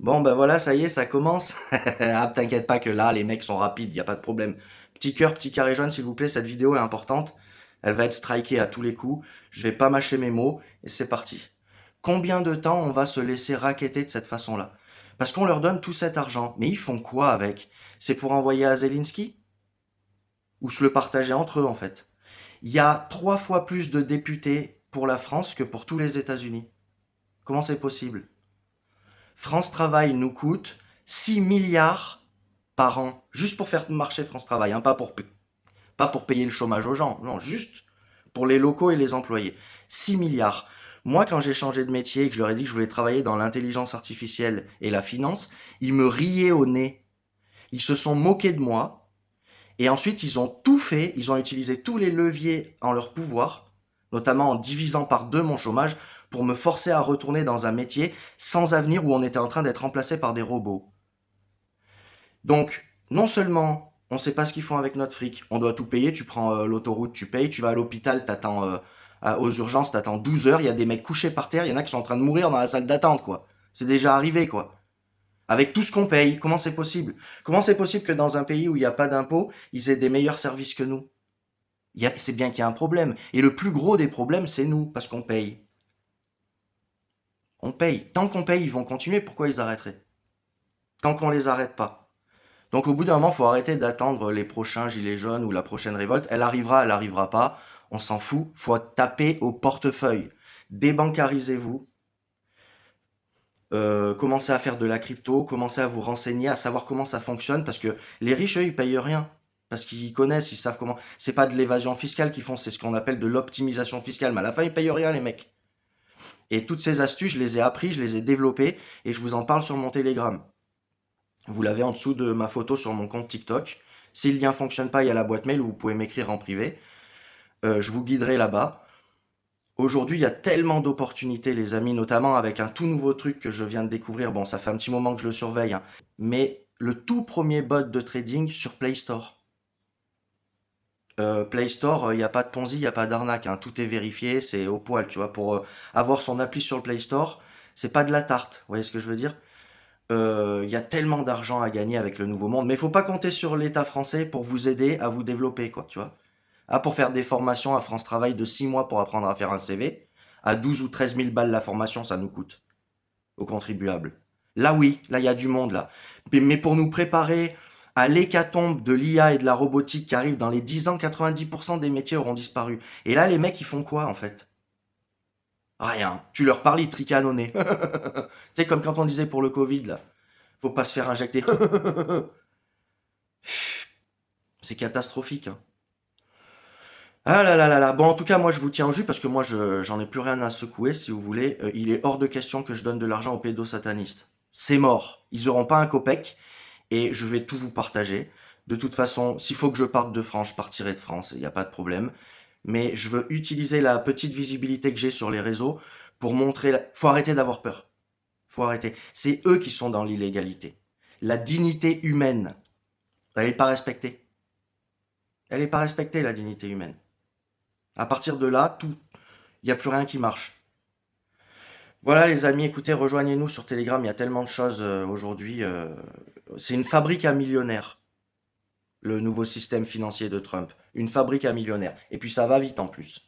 Bon, ben voilà, ça y est, ça commence. Ah, t'inquiète pas que là, les mecs sont rapides, y a pas de problème. Petit cœur, petit carré jaune, s'il vous plaît, cette vidéo est importante. Elle va être strikée à tous les coups. Je vais pas mâcher mes mots, et c'est parti. Combien de temps on va se laisser racketter de cette façon-là? Parce qu'on leur donne tout cet argent, mais ils font quoi avec? C'est pour envoyer à Zelensky? Ou se le partager entre eux, en fait? Il y a 3 fois plus de députés pour la France que pour tous les États-Unis. Comment c'est possible? France Travail nous coûte 6 milliards par an, juste pour faire marcher France Travail, hein, pas pour payer le chômage aux gens, non, juste pour les locaux et les employés. 6 milliards. Moi, quand j'ai changé de métier et que je leur ai dit que je voulais travailler dans l'intelligence artificielle et la finance, ils me riaient au nez. Ils se sont moqués de moi. Et ensuite, ils ont tout fait. Ils ont utilisé tous les leviers en leur pouvoir, notamment en divisant par deux mon chômage, pour me forcer à retourner dans un métier sans avenir où on était en train d'être remplacé par des robots. Donc, non seulement on ne sait pas ce qu'ils font avec notre fric, on doit tout payer, tu prends l'autoroute, tu payes, tu vas à l'hôpital, t'attends aux urgences, t'attends 12 heures, il y a des mecs couchés par terre, il y en a qui sont en train de mourir dans la salle d'attente, quoi. C'est déjà arrivé, quoi. Avec tout ce qu'on paye, comment c'est possible? Comment c'est possible que dans un pays où il n'y a pas d'impôts, ils aient des meilleurs services que nous? C'est bien qu'il y a un problème. Et le plus gros des problèmes, c'est nous, parce qu'on paye. On paye. Tant qu'on paye, ils vont continuer, pourquoi ils arrêteraient? Tant qu'on les arrête pas. Donc au bout d'un moment, il faut arrêter d'attendre les prochains gilets jaunes ou la prochaine révolte. Elle arrivera pas. On s'en fout. Faut taper au portefeuille. Débancarisez-vous. Commencez à faire de la crypto. Commencez à vous renseigner, à savoir comment ça fonctionne. Parce que les riches, eux, ils payent rien. Parce qu'ils connaissent, ils savent comment. C'est pas de l'évasion fiscale qu'ils font, c'est ce qu'on appelle de l'optimisation fiscale. Mais à la fin, ils payent rien, les mecs. Et toutes ces astuces, je les ai appris, je les ai développées. Et je vous en parle sur mon Telegram. Vous l'avez en dessous de ma photo sur mon compte TikTok. Si le lien fonctionne pas, il y a la boîte mail où vous pouvez m'écrire en privé. Je vous guiderai là-bas. Aujourd'hui, il y a tellement d'opportunités, les amis, notamment avec un tout nouveau truc que je viens de découvrir. Bon, ça fait un petit moment que je le surveille, hein, mais le tout premier bot de trading sur Play Store. Play Store, il n'y a pas de Ponzi, il n'y a pas d'arnaque, hein, tout est vérifié, c'est au poil, tu vois. Pour avoir son appli sur le Play Store, c'est pas de la tarte, vous voyez ce que je veux dire? Il y a tellement d'argent à gagner avec le nouveau monde, mais il faut pas compter sur l'État français pour vous aider à vous développer, quoi, tu vois. Ah, pour faire des formations à France Travail de 6 mois pour apprendre à faire un CV, à 12 ou 13 000 balles la formation, ça nous coûte aux contribuables. Là, oui, là, il y a du monde, là. Mais pour nous préparer à l'hécatombe de l'IA et de la robotique qui arrive dans les 10 ans, 90% des métiers auront disparu. Et là, les mecs, ils font quoi, en fait? Rien. Tu leur parles, ils tricanent au nez. Tu sais, comme quand on disait pour le Covid, là. Faut pas se faire injecter. C'est catastrophique, hein. Ah là là là là. Bon, en tout cas, moi, je vous tiens au jus parce que moi, j'en ai plus rien à secouer, si vous voulez. Il est hors de question que je donne de l'argent aux pédosatanistes. C'est mort. Ils auront pas un copec et je vais tout vous partager. De toute façon, s'il faut que je parte de France, je partirai de France. Il n'y a pas de problème. Mais je veux utiliser la petite visibilité que j'ai sur les réseaux pour montrer. Faut arrêter d'avoir peur. Faut arrêter. C'est eux qui sont dans l'illégalité. La dignité humaine, elle n'est pas respectée. Elle n'est pas respectée, la dignité humaine. À partir de là, tout, il n'y a plus rien qui marche. Voilà les amis, écoutez, rejoignez-nous sur Telegram, il y a tellement de choses aujourd'hui. C'est une fabrique à millionnaires, le nouveau système financier de Trump. Une fabrique à millionnaires. Et puis ça va vite en plus.